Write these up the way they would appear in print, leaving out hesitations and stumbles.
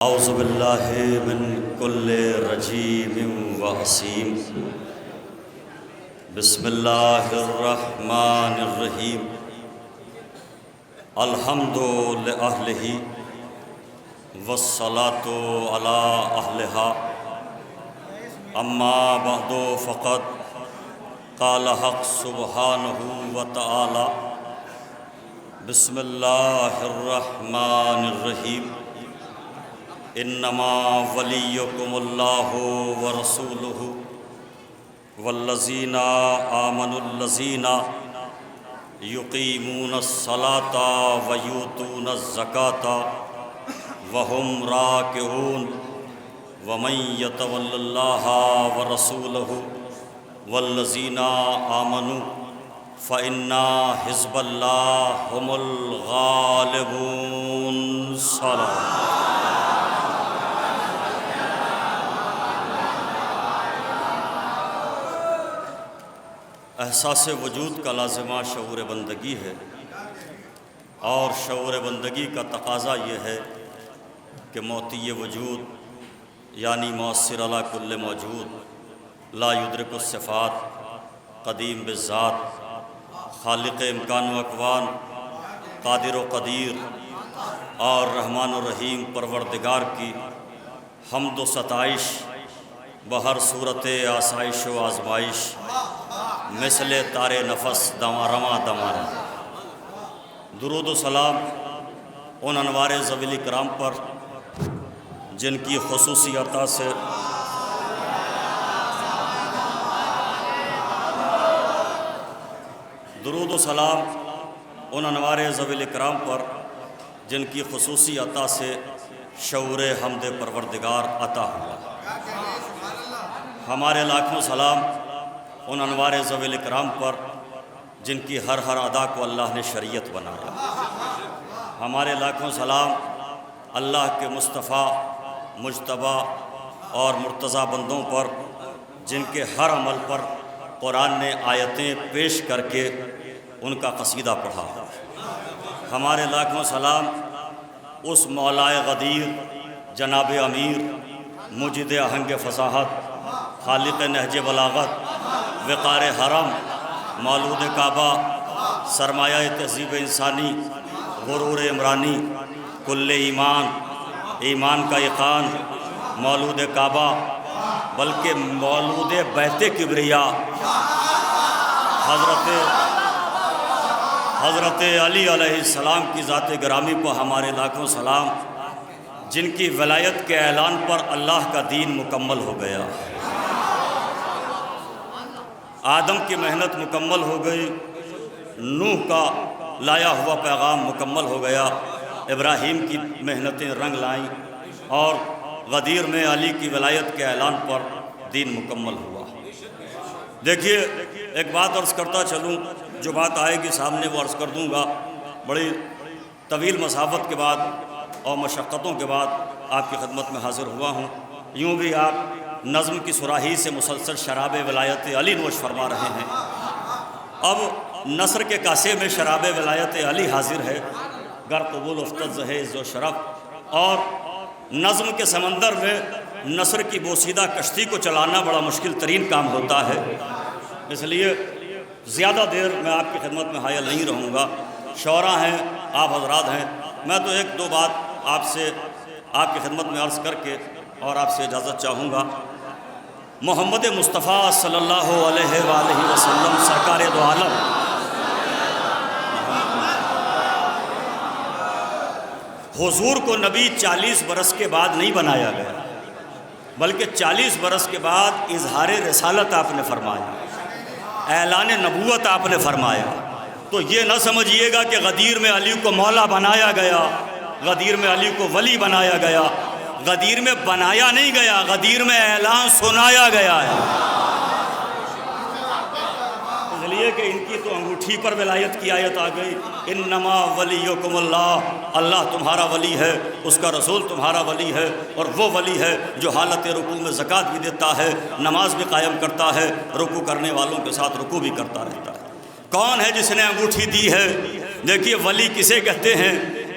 اعوذ باللہ من کل رجیم و حسیم بسم اللہ الرحمن الرحیم الحمد لأہلہ والصلاة علی اہلہا اما بعد فقد قال حق سبحانہ وتعالی بسم اللہ الرحمن الرحیم انما ولیکم اللہ ورسولہ والذین آمنوا الذین یقیمون الصلاۃ ویؤتون الزکاۃ وہم راکعون ومن یتول اللہ ورسولہ والذین آمنوا فإن حزب اللہ هم الغالبون صلاۃ۔ احساس وجود کا لازمہ شعور بندگی ہے، اور شعور بندگی کا تقاضا یہ ہے کہ موتی وجود یعنی مؤثر علی کل موجود، لا یدرک الصفات، قدیم بالذات، خالق امکان و اکوان، قادر و قدیر اور رحمان و رحیم پروردگار کی حمد و ستائش بہر صورت آسائش و آزمائش مثل تار نفس دواں رواں دواں رواں۔ درود و سلام ان انوار ذوی الاکرام پر جن کی خصوصی عطا سے درود و سلام ان انوار ذوی الاکرام پر جن کی خصوصی عطا سے شعور حمد پروردگار عطا ہوا۔ ہمارے لاکھوں سلام ان انوار ذوی الاکرام پر جن کی ہر ادا کو اللہ نے شریعت بنایا۔ ہمارے لاکھوں سلام اللہ کے مصطفیٰ، مجتبیٰ اور مرتضیٰ بندوں پر جن کے ہر عمل پر قرآن نے آیتیں پیش کر کے ان کا قصیدہ پڑھا۔ ہمارے لاکھوں سلام اس مولائے غدیر، جناب امیر، مجد آہنگ فصاحت، خالق نہج بلاغت، وقار حرم، مولود کعبہ، سرمایہ تہذیب انسانی، غرور عمرانی، کل ایمان، ایمان کا ایقان، مولود کعبہ بلکہ مولود بیت کبریا حضرت علی علیہ السلام کی ذات گرامی کو ہمارے لاکھوں سلام، جن کی ولایت کے اعلان پر اللہ کا دین مکمل ہو گیا۔ آدم کی محنت مکمل ہو گئی، نوح کا لایا ہوا پیغام مکمل ہو گیا، ابراہیم کی محنتیں رنگ لائیں، اور غدیر میں علی کی ولایت کے اعلان پر دین مکمل ہوا۔ دیکھیے، ایک بات عرض کرتا چلوں، جو بات آئے گی سامنے وہ عرض کر دوں گا۔ بڑی طویل مسافت کے بعد اور مشقتوں کے بعد آپ کی خدمت میں حاضر ہوا ہوں۔ یوں بھی آپ نظم کی صراحی سے مسلسل شراب ولایت علی نوش فرما رہے ہیں، اب نثر کے کاسے میں شراب ولایت علی حاضر ہے، گر قبول افتد زہ عز و شرف۔ اور نظم کے سمندر میں نثر کی بوسیدہ کشتی کو چلانا بڑا مشکل ترین کام ہوتا ہے، اس لیے زیادہ دیر میں آپ کی خدمت میں حائل نہیں رہوں گا۔ شعراء ہیں، آپ حضرات ہیں، میں تو ایک دو بات آپ سے آپ کی خدمت میں عرض کر کے اور آپ سے اجازت چاہوں گا۔ محمد مصطفیٰ صلی اللہ علیہ وآلہ وسلم سرکار دو عالم، حضور کو نبی 40 برس کے بعد نہیں بنایا گیا، بلکہ 40 برس کے بعد اظہار رسالت آپ نے فرمایا، اعلان نبوت آپ نے فرمایا۔ تو یہ نہ سمجھیے گا کہ غدیر میں علی کو مولا بنایا گیا، غدیر میں علی کو ولی بنایا گیا، غدیر میں بنایا نہیں گیا، غدیر میں اعلان سنایا گیا ہے۔ اس لیے کہ ان کی تو انگوٹھی پر ولایت کی آیت آ گئی، انما ولیکم اللہ، اللہ تمہارا ولی ہے، اس کا رسول تمہارا ولی ہے، اور وہ ولی ہے جو حالت رکوع میں زکوٰۃ بھی دیتا ہے، نماز بھی قائم کرتا ہے، رکوع کرنے والوں کے ساتھ رکوع بھی کرتا رہتا ہے۔ کون ہے جس نے انگوٹھی دی ہے؟ دیکھیے ولی کسے کہتے ہیں،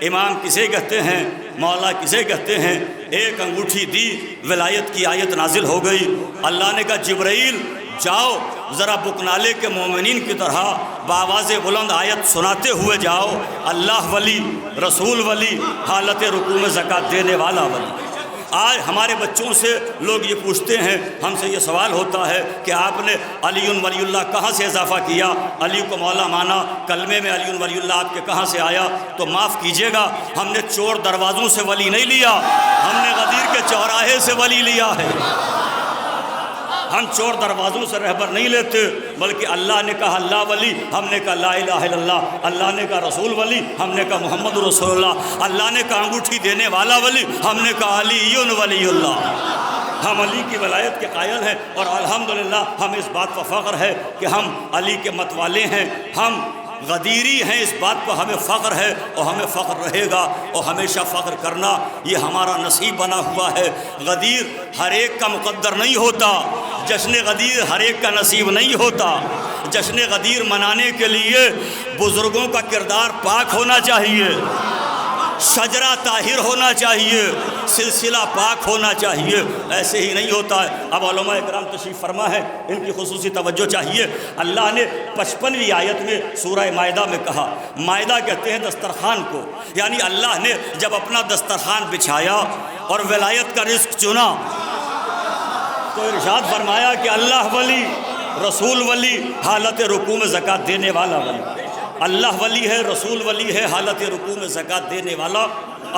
امام کسے کہتے ہیں، مولا کسے کہتے ہیں؟ ایک انگوٹھی دی، ولایت کی آیت نازل ہو گئی۔ اللہ نے کہا جبرائیل جاؤ ذرا بکنالے کے مومنین کی طرح بآواز بلند آیت سناتے ہوئے جاؤ، اللہ ولی، رسول ولی، حالت رکوع میں زکوٰۃ دینے والا ولی۔ آج ہمارے بچوں سے لوگ یہ پوچھتے ہیں، ہم سے یہ سوال ہوتا ہے کہ آپ نے علی ولی اللہ کہاں سے اضافہ کیا، علی کو مولا مانا، کلمے میں علی ولی اللہ آپ کے کہاں سے آیا؟ تو معاف کیجیے گا، ہم نے چور دروازوں سے ولی نہیں لیا، ہم نے غدیر کے چوراہے سے ولی لیا ہے۔ ہم چور دروازوں سے رہبر نہیں لیتے، بلکہ اللہ نے کہا اللہ ولی، ہم نے کہا لا الہ الا اللہ، اللہ نے کہا رسول ولی، ہم نے کہا محمد رسول اللہ، اللہ نے کہا انگوٹھی دینے والا ولی، ہم نے کہا علی ولی اللہ۔ ہم علی کی ولایت کے قائل ہیں، اور الحمدللہ ہمیں اس بات پر فخر ہے کہ ہم علی کے مت والے ہیں، ہم غدیری ہیں، اس بات پر ہمیں فخر ہے اور ہمیں فخر رہے گا، اور ہمیشہ فخر کرنا یہ ہمارا نصیب بنا ہوا ہے۔ غدیر ہر ایک کا مقدر نہیں ہوتا، جشن غدیر ہر ایک کا نصیب نہیں ہوتا۔ جشن غدیر منانے کے لیے بزرگوں کا کردار پاک ہونا چاہیے، شجرہ طاہر ہونا چاہیے، سلسلہ پاک ہونا چاہیے، ایسے ہی نہیں ہوتا ہے۔ اب علماء اکرام تشریف فرما ہے، ان کی خصوصی توجہ چاہیے۔ اللہ نے 55ویں آیت میں سورہ مائدہ میں کہا، مائدہ کہتے ہیں دسترخوان کو، یعنی اللہ نے جب اپنا دسترخوان بچھایا اور ولایت کا رزق چنا تو ارشاد فرمایا کہ اللہ ولی، رسول ولی، حالت رکوع میں زکوٰۃ دینے والا ولی۔ اللہ ولی ہے، رسول ولی ہے، حالت رکوع میں زکوٰۃ دینے والا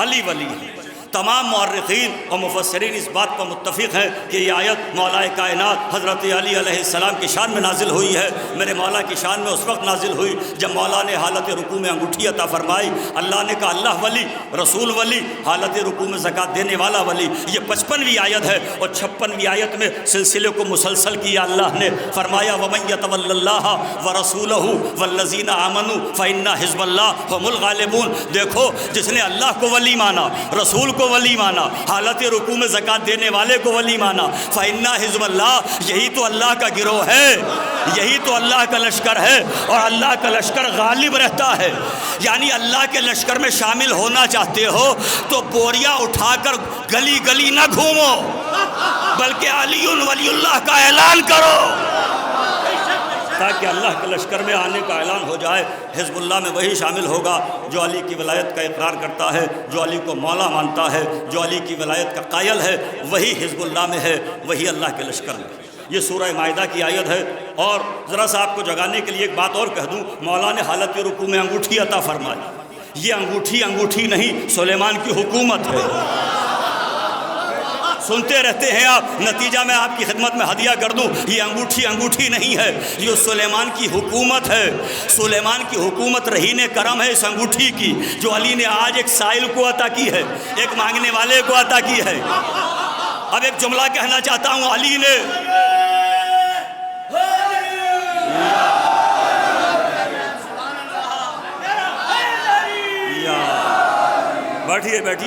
علی ولی ہے۔ تمام مورخین اور مفسرین اس بات پر متفق ہیں کہ یہ آیت مولا کائنات حضرت علی علیہ السلام کی شان میں نازل ہوئی ہے۔ میرے مولا کی شان میں اس وقت نازل ہوئی جب مولا نے حالت رکوع میں انگوٹھی عطا فرمائی۔ اللہ نے کہا اللہ ولی، رسول ولی، حالت رکوع میں زکوٰۃ دینے والا ولی۔ یہ 55ویں آیت ہے، اور 56ویں آیت میں سلسلے کو مسلسل کیا۔ اللہ نے فرمایا وَمَن يَتَوَلَّ اللَّهَ وَرَسُولَهُ وَالَّذِينَ آمَنُوا فَإِنَّ حِزْبَ اللَّهِ هُمُ الْغَالِبُونَ۔ دیکھو جس نے اللہ کو ولی مانا، رسول کو ولی مانا، حالت رکوع میں زکوٰۃ دینے والے کو ولی مانا، فَإِنَّ حِزْبَ اللَّهِ، یہی تو اللہ کا گروہ ہے، یہی تو اللہ کا لشکر ہے، اور اللہ کا لشکر غالب رہتا ہے۔ یعنی اللہ کے لشکر میں شامل ہونا چاہتے ہو تو بوریاں اٹھا کر گلی گلی نہ گھومو، بلکہ علی ولی اللہ کا اعلان کرو، تاکہ اللہ کے لشکر میں آنے کا اعلان ہو جائے۔ حزب اللہ میں وہی شامل ہوگا جو علی کی ولایت کا اقرار کرتا ہے، جو علی کو مولا مانتا ہے، جو علی کی ولایت کا قائل ہے، وہی حزب اللہ میں ہے، وہی اللہ کے لشکر میں۔ یہ سورہ مائدہ کی آیت ہے۔ اور ذرا سا آپ کو جگانے کے لیے ایک بات اور کہہ دوں، مولا نے حالت رکوع میں انگوٹھی عطا فرمائی۔ یہ انگوٹھی نہیں، سلیمان کی حکومت ہے۔ سنتے رہتے ہیں آپ، نتیجہ میں آپ کی خدمت میں ہدیہ کر دوں، یہ انگوٹھی نہیں ہے، یہ سلیمان کی حکومت ہے۔ سلیمان کی حکومت رہین کرم ہے اس انگوٹھی کی، جو علی نے آج ایک سائل کو عطا کی ہے، ایک مانگنے والے کو عطا کی ہے۔ اب ایک جملہ کہنا چاہتا ہوں، علی نے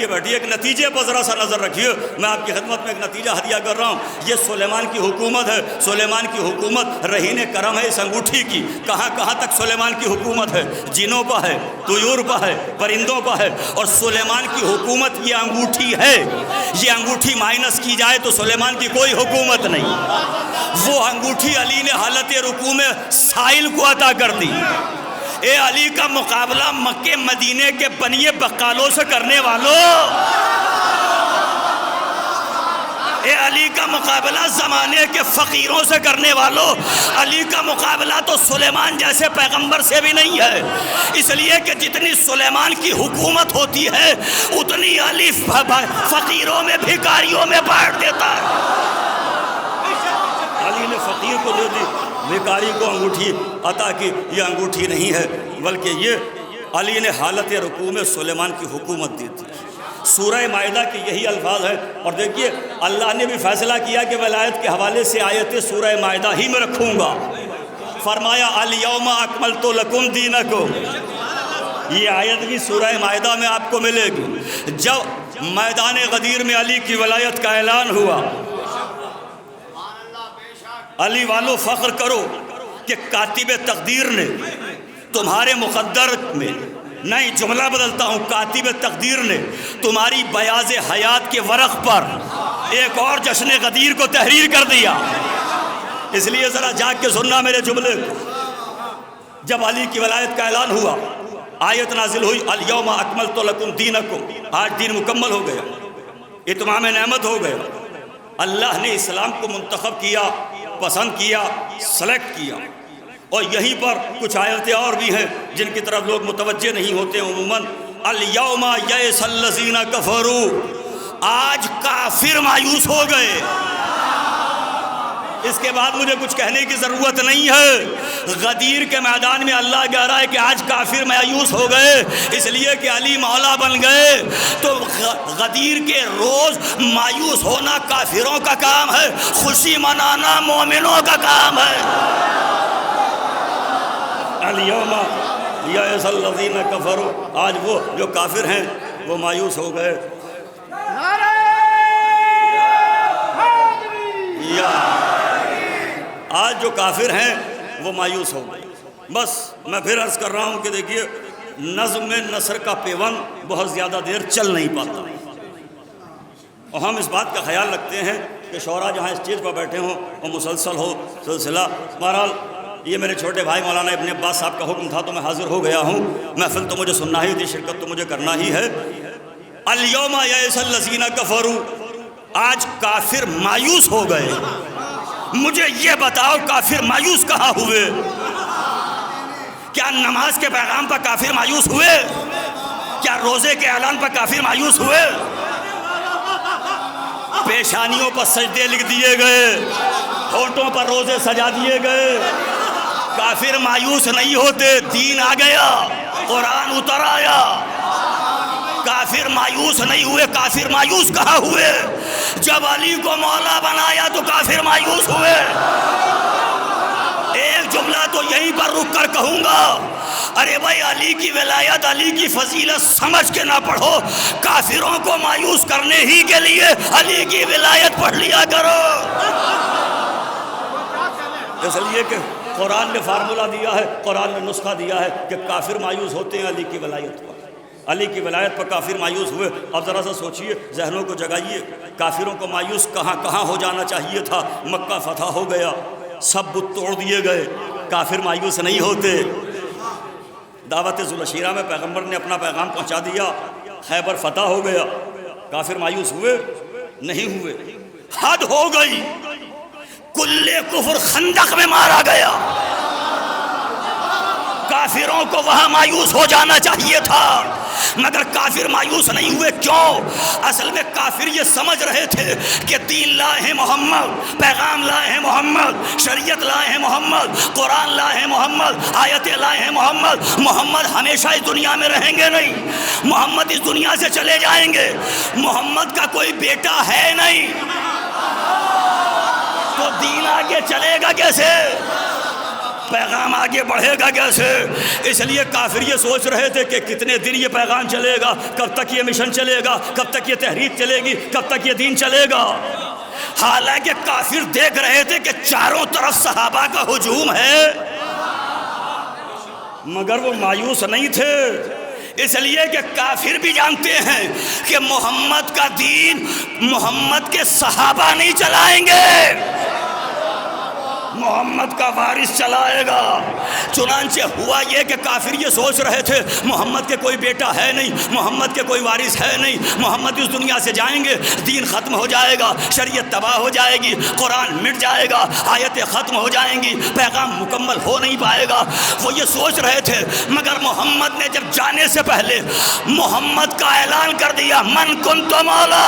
بیٹھیے ایک نتیجے پر ذرا سا نظر رکھیے۔ میں آپ کی خدمت میں ایک نتیجہ ہدیہ کر رہا ہوں۔ یہ سلیمان کی حکومت ہے، سلیمان کی حکومت رہین کرم ہے اس انگوٹھی کی۔ کہاں تک سلیمان کی حکومت ہے؟ جنوں پر ہے، طیور پر ہے، پرندوں پر ہے، اور سلیمان کی حکومت یہ انگوٹھی ہے۔ یہ انگوٹھی مائنس کی جائے تو سلیمان کی کوئی حکومت نہیں۔ وہ انگوٹھی علی نے حالت رکوع میں سائل کو عطا کر دی۔ اے علی کا مقابلہ مکے مدینے کے بنیے بقالوں سے کرنے والوں، اے علی کا مقابلہ زمانے کے فقیروں سے کرنے والوں، علی کا مقابلہ تو سلیمان جیسے پیغمبر سے بھی نہیں ہے، اس لیے کہ جتنی سلیمان کی حکومت ہوتی ہے اتنی علی فقیروں میں، بھکاریوں میں بانٹ دیتا ہے۔ علی نے فقیر کو دے دی، بھکاری کو انگوٹھی عطا کی۔ یہ انگوٹھی نہیں ہے، بلکہ یہ علی نے حالت رکوع میں سلیمان کی حکومت دی تھی۔ سورہ مائدہ کے یہی الفاظ ہیں، اور دیکھیے اللہ نے بھی فیصلہ کیا کہ ولایت کے حوالے سے آیتیں سورہ مائدہ ہی میں رکھوں گا۔ فرمایا الیوم اکملت لکم دینکم، یہ آیت بھی سورہ مائدہ میں آپ کو ملے گی۔ جب میدان غدیر میں علی کی ولایت کا اعلان ہوا، علی والو فخر کرو کہ کاتب تقدیر نے تمہارے مقدر میں نہیں، جملہ بدلتا ہوں، کاتب تقدیر نے تمہاری بیاض حیات کے ورق پر ایک اور جشن غدیر کو تحریر کر دیا۔ اس لیے ذرا جاگ کے سننا میرے جملے کو۔ جب علی کی ولایت کا اعلان ہوا، آیت نازل ہوئی، الیوم اکملت لکم دینکم، آج دین مکمل ہو گیا، اتمام نعمت ہو گیا۔ اللہ نے اسلام کو منتخب کیا، پسند کیا، سلیکٹ کیا۔ اور یہیں پر کچھ آیتیں اور بھی ہیں جن کی طرف لوگ متوجہ نہیں ہوتے عموماً۔ الیوم یئس الذین کفروا، آج کافر مایوس ہو گئے۔ اس کے بعد مجھے کچھ کہنے کی ضرورت نہیں ہے۔ غدیر کے میدان میں اللہ کہہ رہا ہے کہ آج کافر مایوس ہو گئے، اس لیے کہ علی مولا بن گئے۔ تو غدیر کے روز مایوس ہونا کافروں کا کام ہے، خوشی منانا مومنوں کا کام ہے۔ الیوم یئس الذین کفروا، آج وہ جو کافر ہیں وہ مایوس ہو گئے۔ آج جو کافر ہیں وہ مایوس ہو گئے۔ بس میں پھر عرض کر رہا ہوں کہ دیکھیے، نظم نثر کا پیوند بہت زیادہ دیر چل نہیں پاتا، اور ہم اس بات کا خیال رکھتے ہیں کہ شعراء جہاں اسٹیج پر بیٹھے ہوں وہ مسلسل ہو سلسلہ۔ بہرحال یہ میرے چھوٹے بھائی مولانا ابن عباس صاحب کا حکم تھا تو میں حاضر ہو گیا ہوں۔ محفل تو مجھے سننا ہی تھی، شرکت تو مجھے کرنا ہی ہے۔ الیوم یئس الذین کفروا، آج کافر مایوس ہو گئے۔ مجھے یہ بتاؤ، کافر مایوس کہاں ہوئے؟ کیا نماز کے پیغام پر کافر مایوس ہوئے؟ کیا روزے کے اعلان پر کافر مایوس ہوئے؟ پیشانیوں پر سجدے لکھ دیے گئے، ہونٹوں پر روزے سجا دیے گئے، کافر مایوس نہیں ہوتے۔ دین آ گیا، قرآن اتر آیا، کافر مایوس نہیں ہوئے۔ کافر مایوس کہاں ہوئے؟ جب علی کو مولا بنایا تو کافر مایوس ہوئے۔ ایک جملہ تو یہیں پر رک کر کہوں گا، ارے بھائی علی کی ولایت، علی کی فضیلت سمجھ کے نہ پڑھو، کافروں کو مایوس کرنے ہی کے لیے علی کی ولایت پڑھ لیا کرو۔ اس لیے کہ قرآن نے فارمولہ دیا ہے، قرآن نے نسخہ دیا ہے کہ کافر مایوس ہوتے ہیں علی کی ولایت پر۔ علی کی ولایت پر کافر مایوس ہوئے۔ اب ذرا سا سوچئے، ذہنوں کو جگائیے، کافروں کو مایوس کہاں کہاں ہو جانا چاہیے تھا؟ مکہ فتح ہو گیا، سب بت توڑ دیے گئے، کافر مایوس نہیں ہوتے۔ دعوت ذوالعشیرہ میں پیغمبر نے اپنا پیغام پہنچا دیا، خیبر فتح ہو گیا، کافر مایوس ہوئے؟ نہیں ہوئے۔ حد ہو گئی، کل کفر خندق میں مارا گیا، کافروں کو وہاں مایوس ہو جانا چاہیے تھا، مگر کافر مایوس نہیں ہوئے۔ کیوں؟ اصل میں کافر یہ سمجھ رہے تھے کہ دین لائے ہیں محمد، پیغام لائے ہیں محمد، شریعت لائے ہیں محمد، قرآن لائے ہیں محمد، آیتیں لائے ہیں محمد۔ محمد ہمیشہ اس دنیا میں رہیں گے نہیں، محمد اس دنیا سے چلے جائیں گے، محمد کا کوئی بیٹا ہے نہیں، تو دین آگے چلے گا کیسے؟ پیغام آگے بڑھے گا کیسے؟ اس لیے کافر یہ سوچ رہے تھے کہ کتنے دن یہ پیغام چلے گا، کب تک یہ مشن چلے گا، کب تک یہ تحریک چلے گی، کب تک یہ دین چلے گا۔ حالانکہ کافر دیکھ رہے تھے کہ چاروں طرف صحابہ کا ہجوم ہے، مگر وہ مایوس نہیں تھے، اس لیے کہ کافر بھی جانتے ہیں کہ محمد کا دین محمد کے صحابہ نہیں چلائیں گے، محمد کا وارث چلائے گا۔ چنانچہ ہوا یہ کہ کافر یہ سوچ رہے تھے محمد کے کوئی بیٹا ہے نہیں، محمد کے کوئی وارث ہے نہیں، محمد اس دنیا سے جائیں گے، دین ختم ہو جائے گا، شریعت تباہ ہو جائے گی، قرآن مٹ جائے گا، آیتیں ختم ہو جائیں گی، پیغام مکمل ہو نہیں پائے گا۔ وہ یہ سوچ رہے تھے، مگر محمد نے جب جانے سے پہلے محمد کا اعلان کر دیا، من کنت مولا،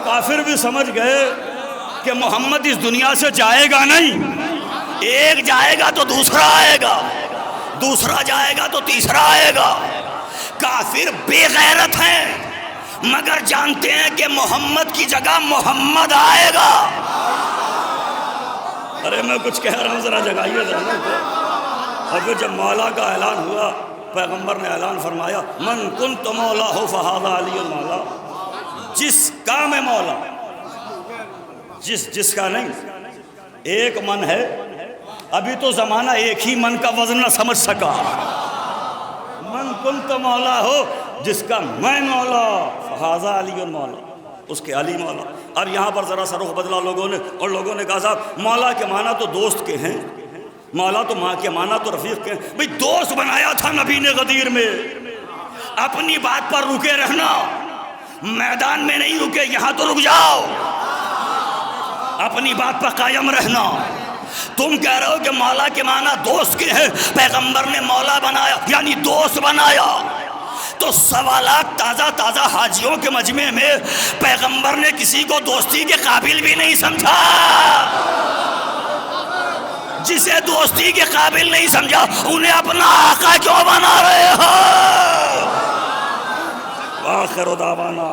کافر بھی سمجھ گئے کہ محمد اس دنیا سے جائے گا نہیں، ایک جائے گا تو دوسرا آئے گا، دوسرا جائے گا تو تیسرا آئے گا۔ کافر بے غیرت ہیں مگر جانتے ہیں کہ محمد کی جگہ محمد آئے گا۔ ارے میں کچھ کہہ رہا ہوں، ذرا جگائیے ذہنوں کو۔ اب جب مولا کا اعلان ہوا پیغمبر نے اعلان فرمایا من کنت مولا ہو فہذا علی المولا، جس کا میں مولا، جس کا نہیں، ایک من ہے، ابھی تو زمانہ ایک ہی من کا وزن نہ سمجھ سکا، من کنت مولا ہو جس کا میں مولا فہذا علی المولا، اس کے علی مولا۔ اب یہاں پر ذرا سا رخ بدلا لوگوں نے، اور لوگوں نے کہا صاحب مولا کے معنی تو دوست کے ہیں، مولا تو ماں کے معنی تو رفیق کے ہیں۔ بھئی دوست بنایا تھا نبی نے غدیر میں، اپنی بات پر رکے رہنا، میدان میں نہیں رکے، یہاں تو رک جاؤ، اپنی بات پر قائم رہنا۔ تم کہہ رہے ہو کہ مولا کے معنی دوست کے ہیں، پیغمبر نے مولا بنایا یعنی دوست بنایا، تو سوالات تازہ تازہ حاجیوں کے مجمع میں پیغمبر نے کسی کو دوستی کے قابل بھی نہیں سمجھا، جسے دوستی کے قابل نہیں سمجھا انہیں اپنا آقا کیوں بنا رہے ہو؟ وآخر دعوانا